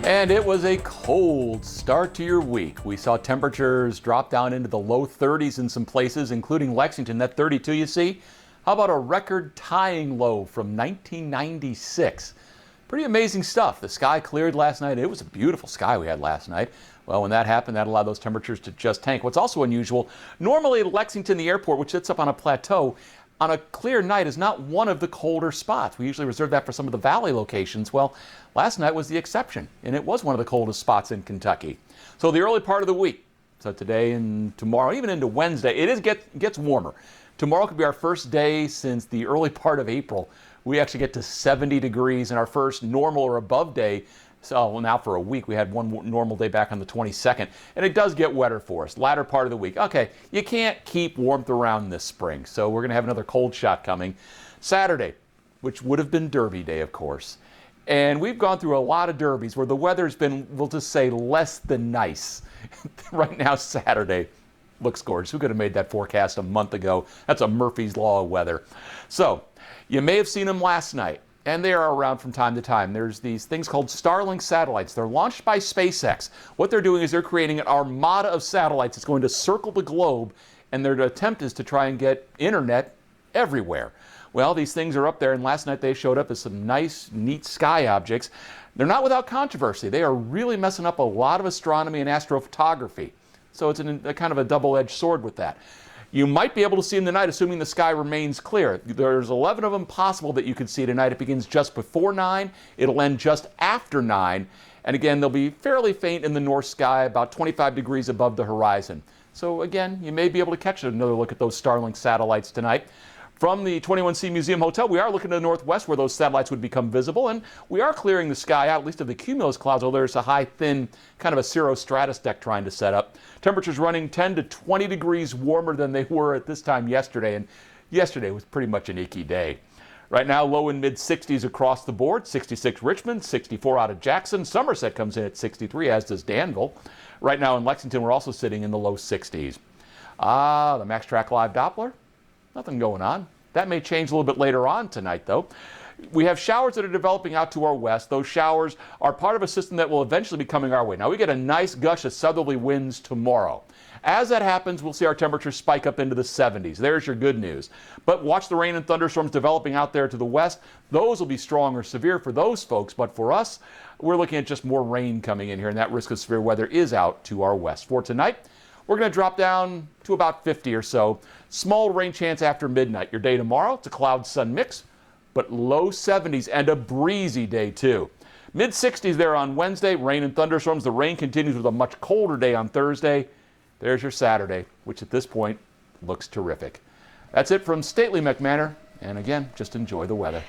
And it was a cold start to your week. We saw temperatures drop down into the low 30s in some places, including Lexington. That 32 you see? How about a record-tying low from 1996? Pretty amazing stuff. The sky cleared last night. It was a beautiful sky we had last night. Well, when that happened, that allowed those temperatures to just tank. What's also unusual, normally Lexington, the airport, which sits up on a plateau, on a clear night is not one of the colder spots. We usually reserve that for some of the valley locations. Well, last night was the exception, and it was one of the coldest spots in Kentucky. So the early part of the week, so today and tomorrow, even into Wednesday, gets warmer. Tomorrow could be our first day since the early part of April. We actually get to 70 degrees in our first normal or above day. So now for a week, we had one normal day back on the 22nd, and it does get wetter for us, latter part of the week. Okay, you can't keep warmth around this spring, so we're going to have another cold shot coming. Saturday, which would have been Derby Day, of course. And we've gone through a lot of derbies where the weather's been, we'll just say, less than nice. Right now, Saturday looks gorgeous. We could have made that forecast a month ago. That's a Murphy's Law of weather. So, you may have seen them last night. And they are around from time to time. There's these things called Starlink satellites. They're launched by SpaceX. What they're doing is they're creating an armada of satellites that's going to circle the globe, and their attempt is to try and get internet everywhere. Well, these things are up there, and last night they showed up as some nice, neat sky objects. They're not without controversy. They are really messing up a lot of astronomy and astrophotography. So it's a kind of a double-edged sword with that. You might be able to see them tonight, assuming the sky remains clear. There's 11 of them possible that you could see tonight. It begins just before 9. It'll end just after 9. And again, they'll be fairly faint in the north sky, about 25 degrees above the horizon. So again, you may be able to catch another look at those Starlink satellites tonight. From the 21C Museum Hotel, we are looking to the northwest where those satellites would become visible, and we are clearing the sky out, at least of the cumulus clouds, although there's a high, thin, kind of a cirrostratus deck trying to set up. Temperatures running 10 to 20 degrees warmer than they were at this time yesterday, and yesterday was pretty much an icky day. Right now, low and mid-60s across the board, 66 Richmond, 64 out of Jackson. Somerset comes in at 63, as does Danville. Right now in Lexington, we're also sitting in the low 60s. The MaxTrack Live Doppler. Nothing going on. That may change a little bit later on tonight, though. We have showers that are developing out to our west. Those showers are part of a system that will eventually be coming our way. Now, we get a nice gush of southerly winds tomorrow. As that happens, we'll see our temperatures spike up into the 70s. There's your good news. But watch the rain and thunderstorms developing out there to the west. Those will be strong or severe for those folks. But for us, we're looking at just more rain coming in here, and that risk of severe weather is out to our west. For tonight, we're going to drop down to about 50 or so. Small rain chance after midnight. Your day tomorrow, it's a cloud-sun mix, but low 70s and a breezy day too. Mid-60s there on Wednesday, rain and thunderstorms. The rain continues with a much colder day on Thursday. There's your Saturday, which at this point looks terrific. That's it from stately McManor, and again, just enjoy the weather.